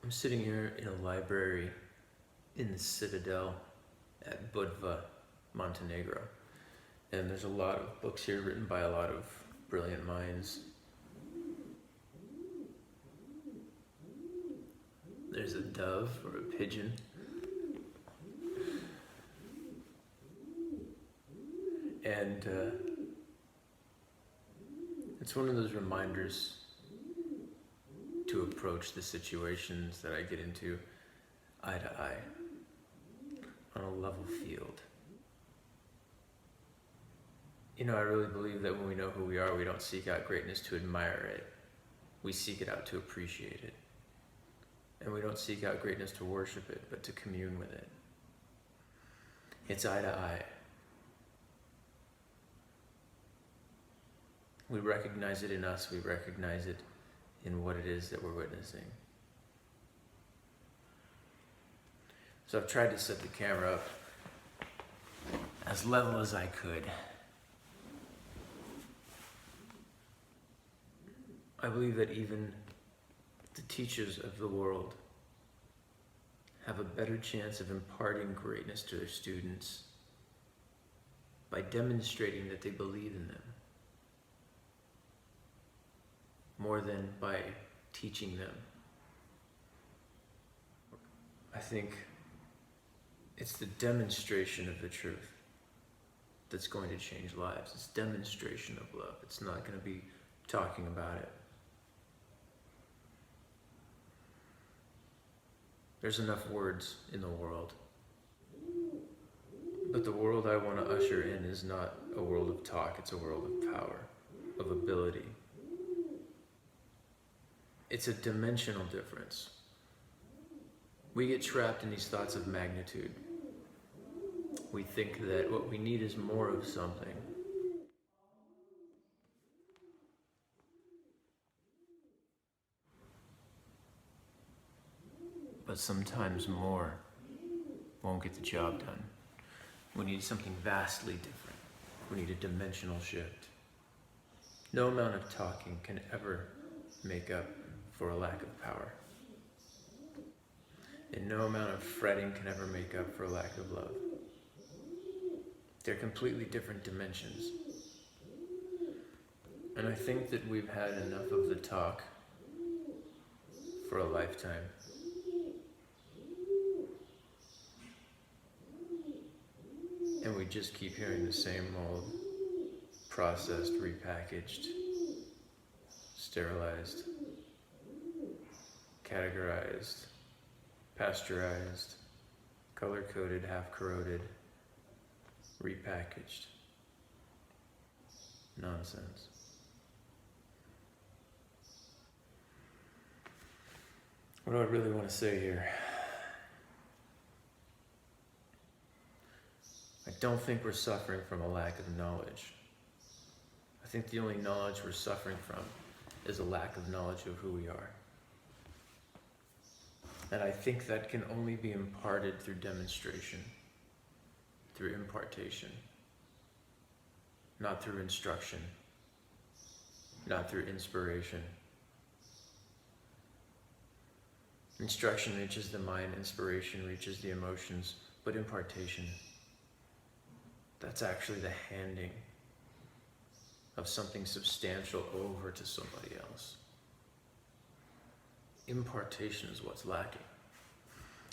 I'm sitting here in a library in the citadel at Budva, Montenegro. And there's a lot of books here written by a lot of brilliant minds. There's a dove or a pigeon. And it's one of those reminders to approach the situations that I get into eye to eye, on a level field. You know, I really believe that when we know who we are, we don't seek out greatness to admire it. We seek it out to appreciate it. And we don't seek out greatness to worship it, but to commune with it. It's eye to eye. We recognize it in us, we recognize it in what it is that we're witnessing. So I've tried to set the camera up as level as I could. I believe that even the teachers of the world have a better chance of imparting greatness to their students by demonstrating that they believe in them, more than by teaching them. I think it's the demonstration of the truth that's going to change lives. It's demonstration of love. It's not going to be talking about it. There's enough words in the world. But the world I want to usher in is not a world of talk, it's a world of power, of ability. It's a dimensional difference. We get trapped in these thoughts of magnitude. We think that what we need is more of something. But sometimes more won't get the job done. We need something vastly different. We need a dimensional shift. No amount of talking can ever make up for a lack of power. And no amount of fretting can ever make up for a lack of love. They're completely different dimensions. And I think that we've had enough of the talk for a lifetime. And we just keep hearing the same old processed, repackaged, sterilized, categorized, pasteurized, color-coded, half-corroded, repackaged nonsense. What do I really want to say here? I don't think we're suffering from a lack of knowledge. I think the only knowledge we're suffering from is a lack of knowledge of who we are. And I think that can only be imparted through demonstration, through impartation, not through instruction, not through inspiration. Instruction reaches the mind, inspiration reaches the emotions, but impartation, that's actually the handing of something substantial over to somebody else. Impartation is what's lacking.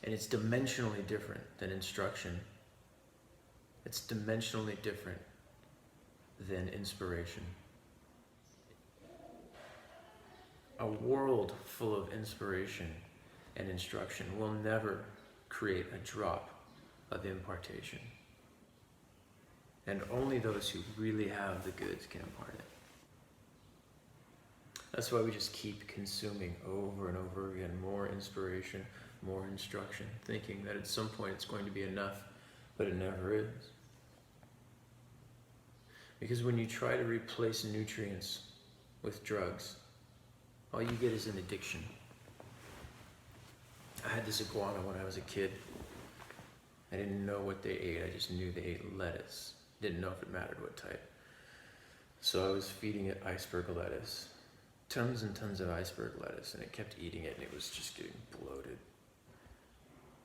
And it's dimensionally different than instruction. It's dimensionally different than inspiration. A world full of inspiration and instruction will never create a drop of impartation. And only those who really have the goods can impart it. That's why we just keep consuming over and over again more inspiration, more instruction, thinking that at some point it's going to be enough, but it never is. Because when you try to replace nutrients with drugs, all you get is an addiction. I had this iguana when I was a kid. I didn't know what they ate, I just knew they ate lettuce. Didn't know if it mattered what type. So I was feeding it iceberg lettuce. Tons and tons of iceberg lettuce, and it kept eating it, and it was just getting bloated.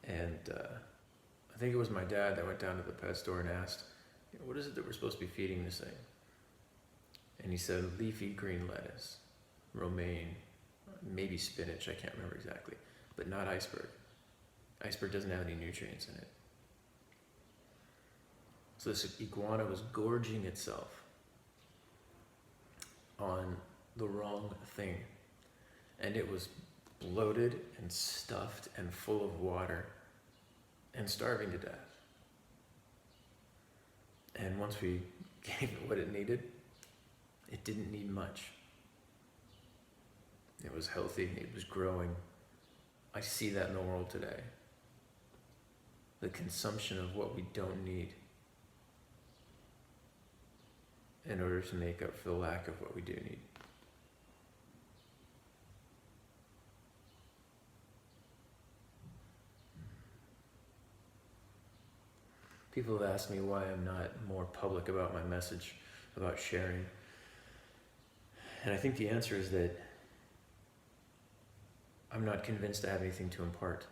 And I think it was my dad that went down to the pet store and asked, what is it that we're supposed to be feeding this thing? And he said, leafy green lettuce, romaine, maybe spinach, I can't remember exactly, but not iceberg. Iceberg doesn't have any nutrients in it. So this iguana was gorging itself on the wrong thing. And it was bloated and stuffed and full of water and starving to death. And once we gave it what it needed, it didn't need much. It was healthy, it was growing. I see that in the world today. The consumption of what we don't need in order to make up for the lack of what we do need. People have asked me why I'm not more public about my message, about sharing. And I think the answer is that I'm not convinced I have anything to impart.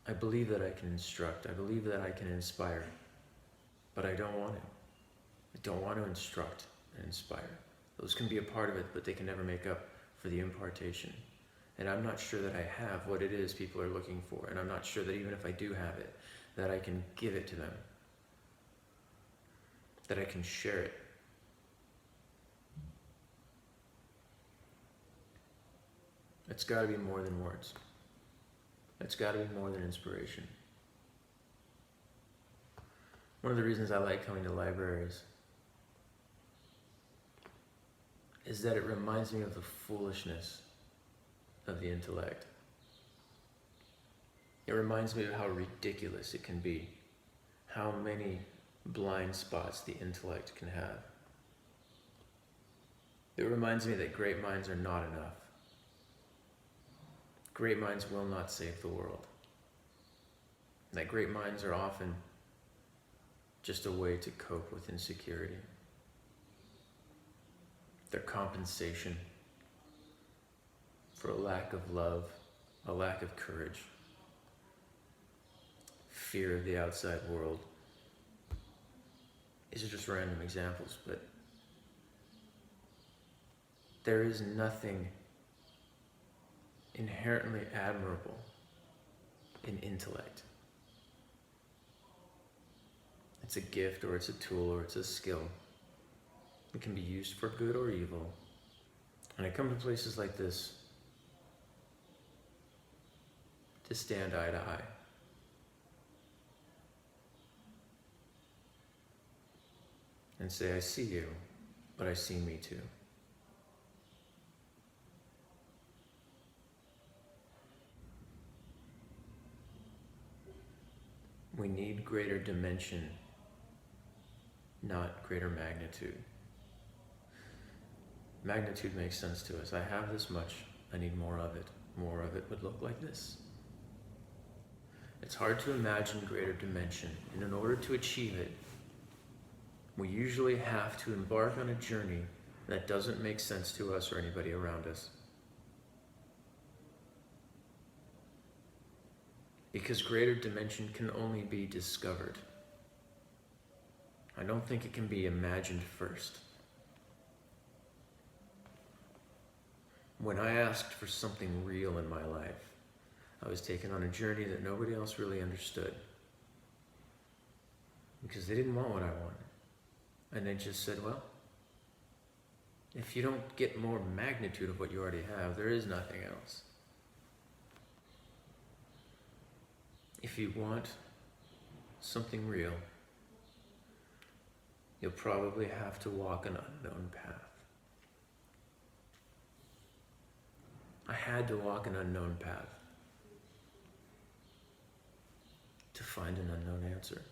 I believe that I can instruct. I believe that I can inspire. But I don't want to. I don't want to instruct and inspire. Those can be a part of it, but they can never make up for the impartation. And I'm not sure that I have what it is people are looking for. And I'm not sure that even if I do have it, that I can give it to them. That I can share it. It's got to be more than words. It's got to be more than inspiration. One of the reasons I like coming to libraries is that it reminds me of the foolishness of the intellect. It reminds me of how ridiculous it can be, how many blind spots the intellect can have. It reminds me that great minds are not enough. Great minds will not save the world. That great minds are often just a way to cope with insecurity. They're compensation for a lack of love, a lack of courage, fear of the outside world. These are just random examples, but there is nothing inherently admirable in intellect. It's a gift, or it's a tool, or it's a skill. It can be used for good or evil. And I come to places like this to stand eye to eye. And say, I see you, but I see me too. We need greater dimension, not greater magnitude. Magnitude makes sense to us. I have this much, I need more of it. More of it would look like this. It's hard to imagine greater dimension, and in order to achieve it, we usually have to embark on a journey that doesn't make sense to us or anybody around us. Because greater dimension can only be discovered. I don't think it can be imagined first. When I asked for something real in my life, I was taken on a journey that nobody else really understood. Because they didn't want what I wanted. And they just said, well, if you don't get more magnitude of what you already have, there is nothing else. If you want something real, you'll probably have to walk an unknown path. I had to walk an unknown path to find an unknown answer.